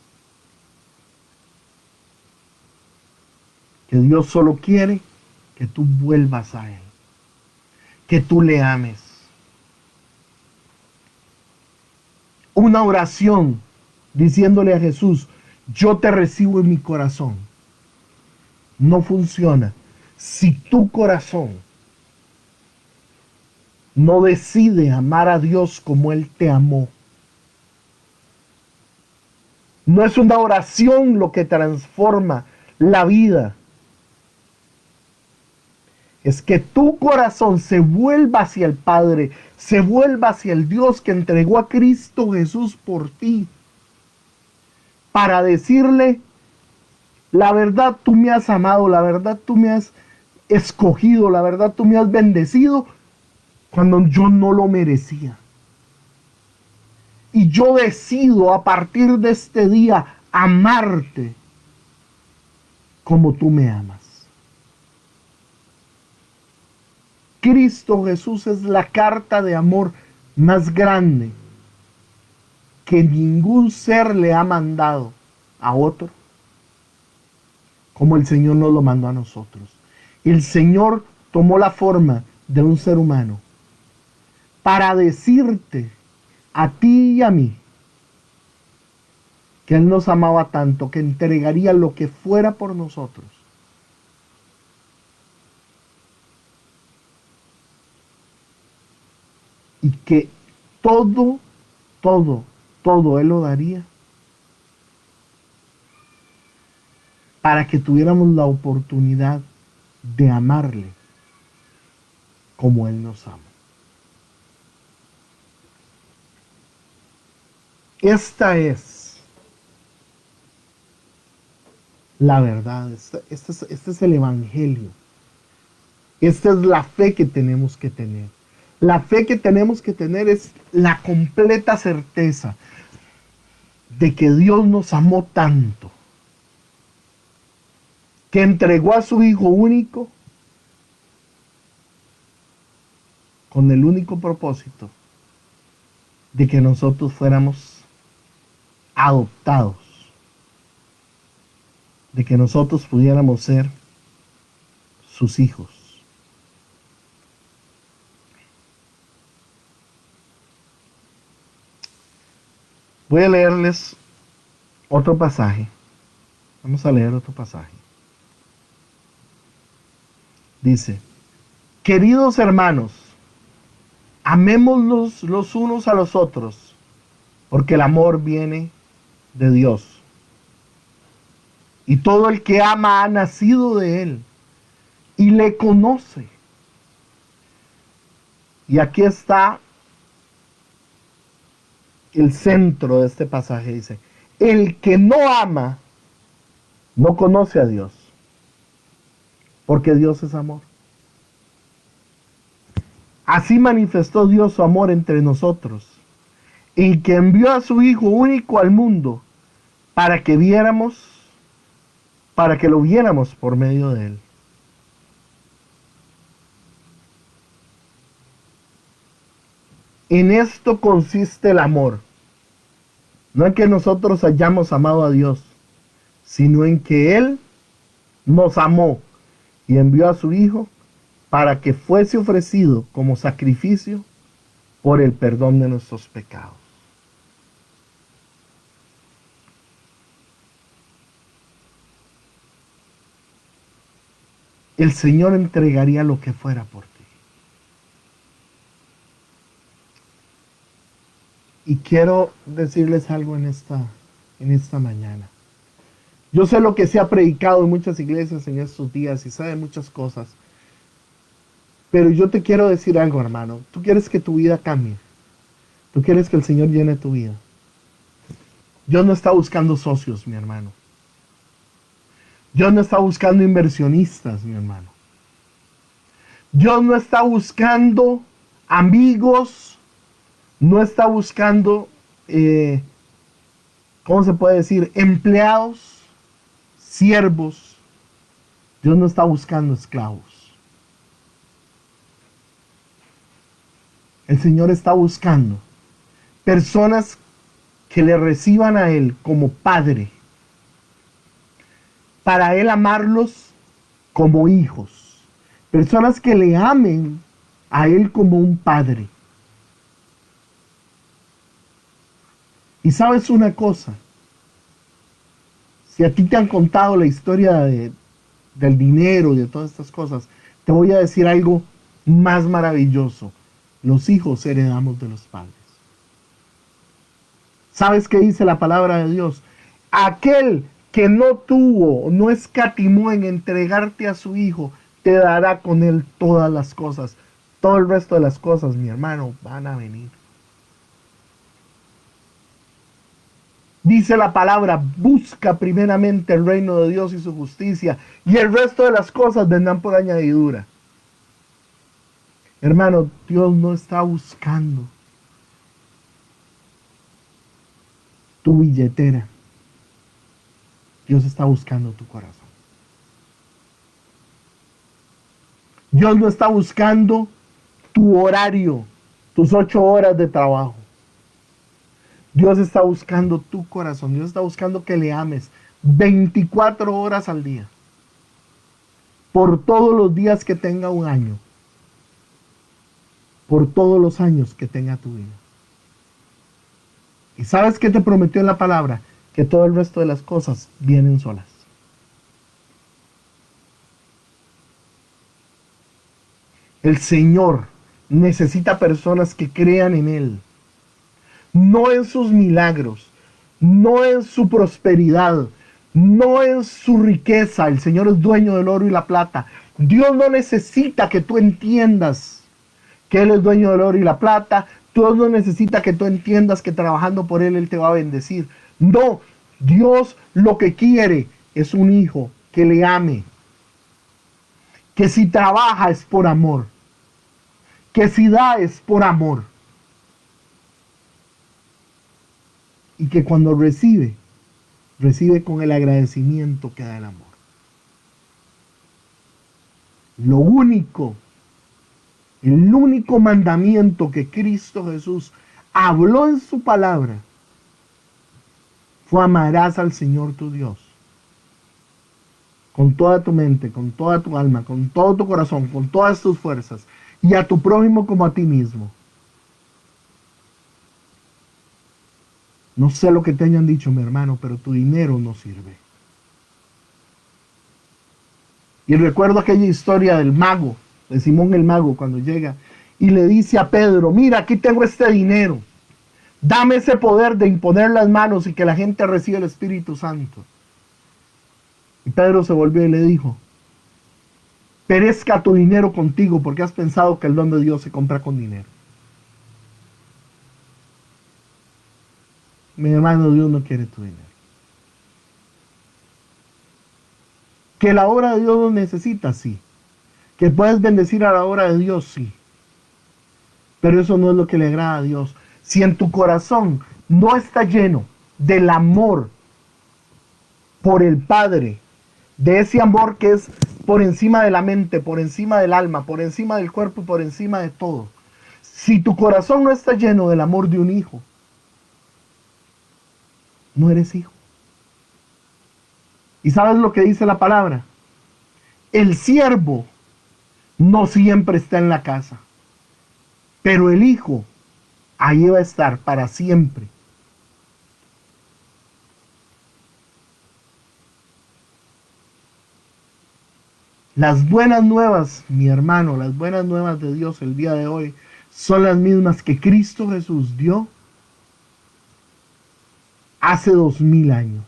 que Dios solo quiere que tú vuelvas a Él, que tú le ames. Una oración diciéndole a Jesús, yo te recibo en mi corazón, no funciona si tu corazón no decide amar a Dios como Él te amó. No es una oración lo que transforma la vida. Es que tu corazón se vuelva hacia el Padre, se vuelva hacia el Dios que entregó a Cristo Jesús por ti, para decirle, la verdad tú me has amado, la verdad tú me has escogido, la verdad tú me has bendecido cuando yo no lo merecía. Y yo decido a partir de este día amarte como tú me amas. Cristo Jesús es la carta de amor más grande que ningún ser le ha mandado a otro, como el Señor nos lo mandó a nosotros. El Señor tomó la forma de un ser humano para decirte a ti y a mí que Él nos amaba tanto, que entregaría lo que fuera por nosotros. Y que todo Él lo daría para que tuviéramos la oportunidad de amarle como Él nos ama. Esta es la verdad, este es el Evangelio. Esta es la fe que tenemos que tener. La fe que tenemos que tener es la completa certeza de que Dios nos amó tanto, que entregó a su Hijo único con el único propósito de que nosotros fuéramos adoptados, de que nosotros pudiéramos ser sus hijos. Voy a leerles otro pasaje. Vamos a leer otro pasaje. Dice, queridos hermanos, amémonos los unos a los otros, porque el amor viene de Dios. Y todo el que ama ha nacido de Él y le conoce. Y aquí está el centro de este pasaje. Dice, el que no ama no conoce a Dios, porque Dios es amor. Así manifestó Dios su amor entre nosotros, en que envió a su Hijo único al mundo para que lo viéramos por medio de Él. En esto consiste el amor. No en que nosotros hayamos amado a Dios, sino en que Él nos amó y envió a su Hijo para que fuese ofrecido como sacrificio por el perdón de nuestros pecados. El Señor entregaría lo que fuera por ti. Y quiero decirles algo en esta mañana. Yo sé lo que se ha predicado en muchas iglesias en estos días y sé de muchas cosas. Pero yo te quiero decir algo, hermano. Tú quieres que tu vida cambie. Tú quieres que el Señor llene tu vida. Dios no está buscando socios, mi hermano. Dios no está buscando inversionistas, mi hermano. Dios no está buscando amigos. No está buscando, ¿cómo se puede decir? Empleados, siervos. Dios no está buscando esclavos. El Señor está buscando personas que le reciban a Él como Padre, para Él amarlos como hijos. Personas que le amen a Él como un Padre. Y sabes una cosa, si a ti te han contado la historia del dinero y de todas estas cosas, te voy a decir algo más maravilloso. Los hijos heredamos de los padres. ¿Sabes qué dice la palabra de Dios? Aquel que no tuvo, no escatimó en entregarte a su hijo, te dará con él todas las cosas. Todo el resto de las cosas, mi hermano, van a venir. Dice la palabra, busca primeramente el reino de Dios y su justicia, y el resto de las cosas vendrán por añadidura. Hermano, Dios no está buscando tu billetera. Dios está buscando tu corazón. Dios no está buscando tu horario, tus 8 horas de trabajo. Dios está buscando tu corazón. Dios está buscando que le ames 24 horas al día. Por todos los días que tenga un año. Por todos los años que tenga tu vida. ¿Y sabes qué te prometió en la palabra? Que todo el resto de las cosas vienen solas. El Señor necesita personas que crean en Él. No en sus milagros, no en su prosperidad, no en su riqueza. El Señor es dueño del oro y la plata. Dios no necesita que tú entiendas que Él es dueño del oro y la plata. Dios no necesita que tú entiendas que trabajando por Él te va a bendecir. No, Dios lo que quiere es un hijo que le ame. Que si trabaja es por amor. Que si da es por amor. Y que cuando recibe con el agradecimiento que da el amor. El único mandamiento que Cristo Jesús habló en su palabra fue: amarás al Señor tu Dios con toda tu mente, con toda tu alma, con todo tu corazón, con todas tus fuerzas, y a tu prójimo como a ti mismo. No sé lo que te hayan dicho, mi hermano, pero tu dinero no sirve. Y recuerdo aquella historia del mago, de Simón el mago, cuando llega y le dice a Pedro, mira, aquí tengo este dinero, dame ese poder de imponer las manos y que la gente reciba el Espíritu Santo. Y Pedro se volvió y le dijo, perezca tu dinero contigo porque has pensado que el don de Dios se compra con dinero. Mi hermano, Dios no quiere tu dinero. Que la obra de Dios lo necesita, sí. Que puedes bendecir a la obra de Dios, sí. Pero eso no es lo que le agrada a Dios. Si en tu corazón no está lleno del amor por el Padre, de ese amor que es por encima de la mente, por encima del alma, por encima del cuerpo, por encima de todo. Si tu corazón no está lleno del amor de un hijo, no eres hijo. ¿Y sabes lo que dice la palabra? El siervo no siempre está en la casa, pero el hijo ahí va a estar para siempre. Las buenas nuevas, mi hermano, las buenas nuevas de Dios el día de hoy son las mismas que Cristo Jesús dio hace 2000 años.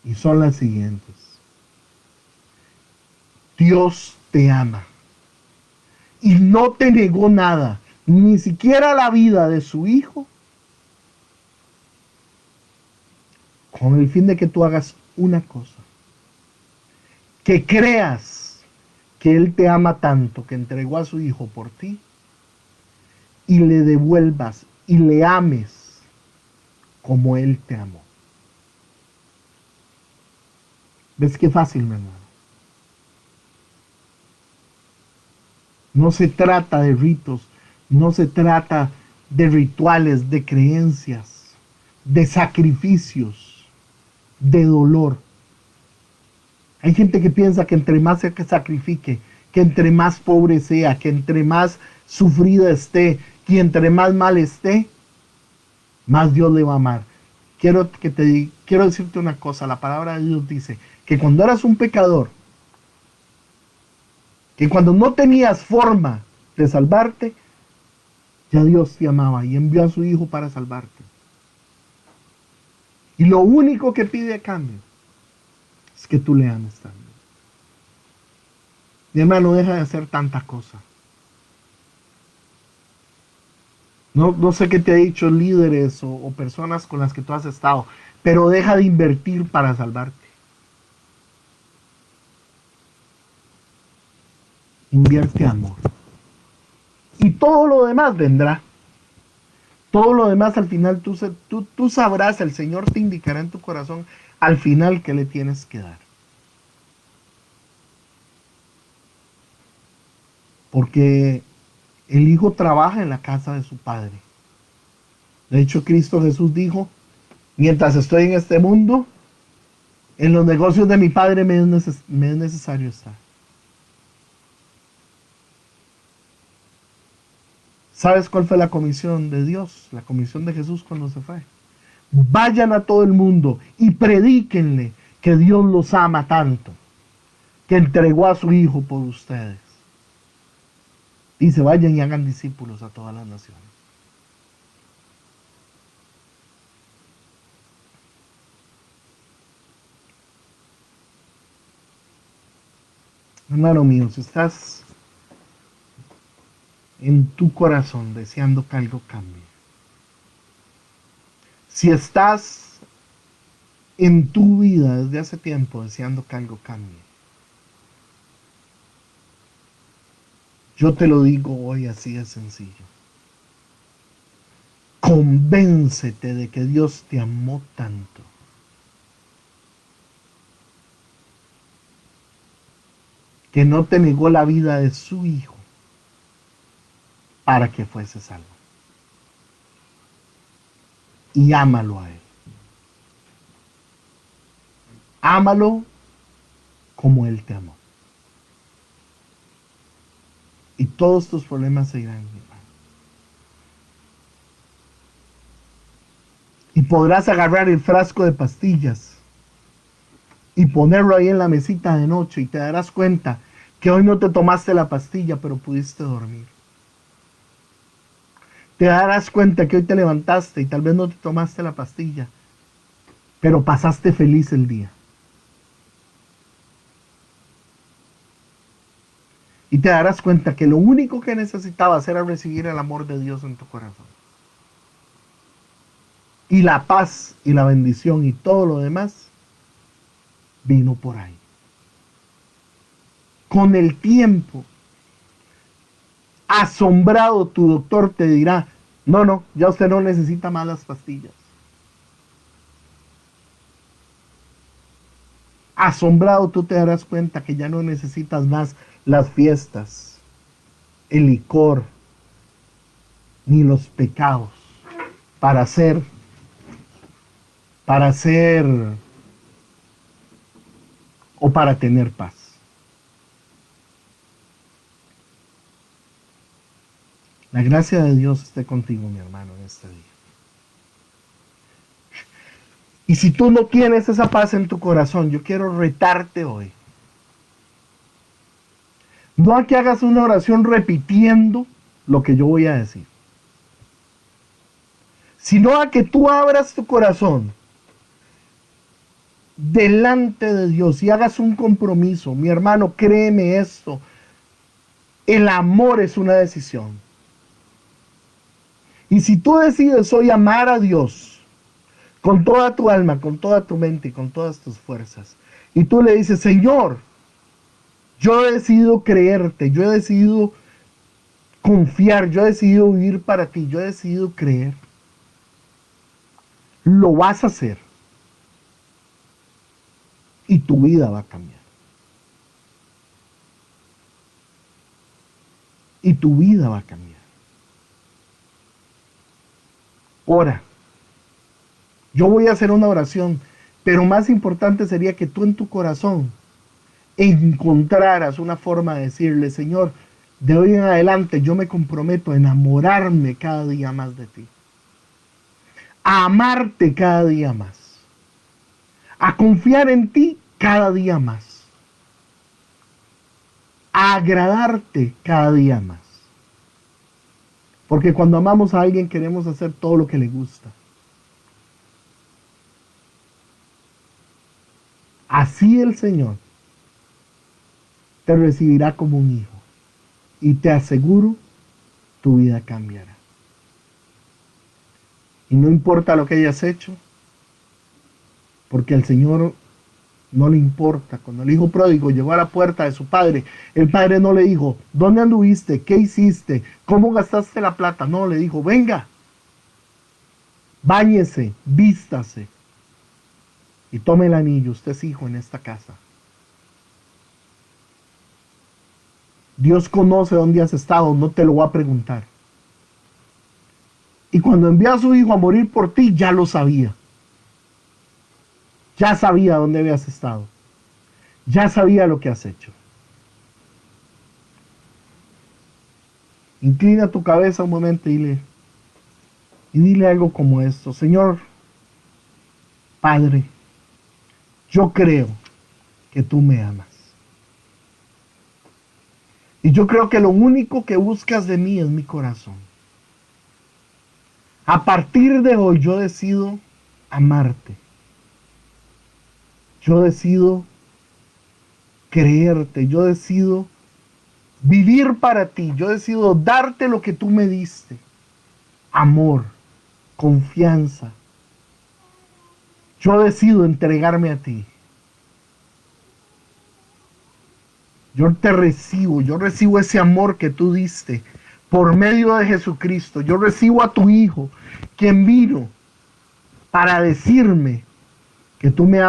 Y son las siguientes. Dios te ama y no te negó nada, ni siquiera la vida de su hijo, con el fin de que tú hagas una cosa, que creas que Él te ama tanto que entregó a su hijo por ti y le devuelvas y le ames como Él te amó. ¿Ves qué fácil, mi hermano? No se trata de ritos, no se trata de rituales, de creencias, de sacrificios, de dolor. Hay gente que piensa que entre más se sacrifique, que entre más pobre sea, que entre más sufrida esté, que entre más mal esté, más Dios le va a amar. Quiero decirte una cosa, la palabra de Dios dice que cuando eras un pecador, que cuando no tenías forma de salvarte, ya Dios te amaba y envió a su Hijo para salvarte. Y lo único que pide a cambio es que tú le ames también. Mi hermano, deja de hacer tanta cosa. No sé qué te ha dicho líderes o personas con las que tú has estado, pero deja de invertir para salvarte. Invierte amor. Y todo lo demás vendrá. Todo lo demás al final tú sabrás, el Señor te indicará en tu corazón al final qué le tienes que dar. Porque el Hijo trabaja en la casa de su Padre. De hecho, Cristo Jesús dijo, mientras estoy en este mundo, en los negocios de mi Padre me es necesario estar. ¿Sabes cuál fue la comisión de Dios? La comisión de Jesús cuando se fue. Vayan a todo el mundo y predíquenle que Dios los ama tanto, que entregó a su Hijo por ustedes. Dice, vayan y hagan discípulos a todas las naciones. Hermano mío, si estás en tu corazón deseando que algo cambie, si estás en tu vida desde hace tiempo deseando que algo cambie, yo te lo digo hoy así de sencillo. Convéncete de que Dios te amó tanto que no te negó la vida de su Hijo para que fuese salvo. y ámalo a Él. Ámalo como Él te amó. Y todos tus problemas se irán, mi hermano. Y podrás agarrar el frasco de pastillas y ponerlo ahí en la mesita de noche y te darás cuenta que hoy no te tomaste la pastilla, pero pudiste dormir. Te darás cuenta que hoy te levantaste y tal vez no te tomaste la pastilla, pero pasaste feliz el día. Y te darás cuenta que lo único que necesitabas era recibir el amor de Dios en tu corazón. Y la paz y la bendición y todo lo demás vino por ahí. Con el tiempo, asombrado, tu doctor te dirá, no, ya usted no necesita más las pastillas. Asombrado, tú te darás cuenta que ya no necesitas más las fiestas, el licor, ni los pecados para ser o para tener paz. La gracia de Dios esté contigo, mi hermano, en este día. Y si tú no tienes esa paz en tu corazón, yo quiero retarte hoy. No a que hagas una oración repitiendo lo que yo voy a decir, sino a que tú abras tu corazón delante de Dios y hagas un compromiso. Mi hermano, créeme esto. El amor es una decisión. Y si tú decides hoy amar a Dios con toda tu alma, con toda tu mente y con todas tus fuerzas, y tú le dices, Señor, yo he decidido creerte, yo he decidido confiar, yo he decidido vivir para ti, yo he decidido creer, lo vas a hacer. Y tu vida va a cambiar. Y tu vida va a cambiar. Ora. Yo voy a hacer una oración, pero más importante sería que tú en tu corazón encontraras una forma de decirle, Señor, de hoy en adelante yo me comprometo a enamorarme cada día más de ti. A amarte cada día más. A confiar en ti cada día más. A agradarte cada día más. Porque cuando amamos a alguien queremos hacer todo lo que le gusta. Así el Señor te recibirá como un hijo. Y te aseguro, tu vida cambiará. Y no importa lo que hayas hecho, porque al Señor no le importa. Cuando el hijo pródigo llegó a la puerta de su padre, el padre no le dijo, ¿dónde anduviste? ¿Qué hiciste? ¿Cómo gastaste la plata? No, le dijo, venga, báñese, vístase y tome el anillo. Usted es hijo en esta casa. Dios conoce dónde has estado, no te lo va a preguntar. Y cuando envió a su hijo a morir por ti, ya lo sabía. Ya sabía dónde habías estado. Ya sabía lo que has hecho. Inclina tu cabeza un momento y dile algo como esto. Señor, Padre, yo creo que tú me amas. Y yo creo que lo único que buscas de mí es mi corazón. A partir de hoy yo decido amarte. Yo decido creerte. Yo decido vivir para ti. Yo decido darte lo que tú me diste. Amor, confianza. Yo decido entregarme a ti. Yo te recibo, yo recibo ese amor que tú diste por medio de Jesucristo. Yo recibo a tu Hijo, quien vino para decirme que tú me amas.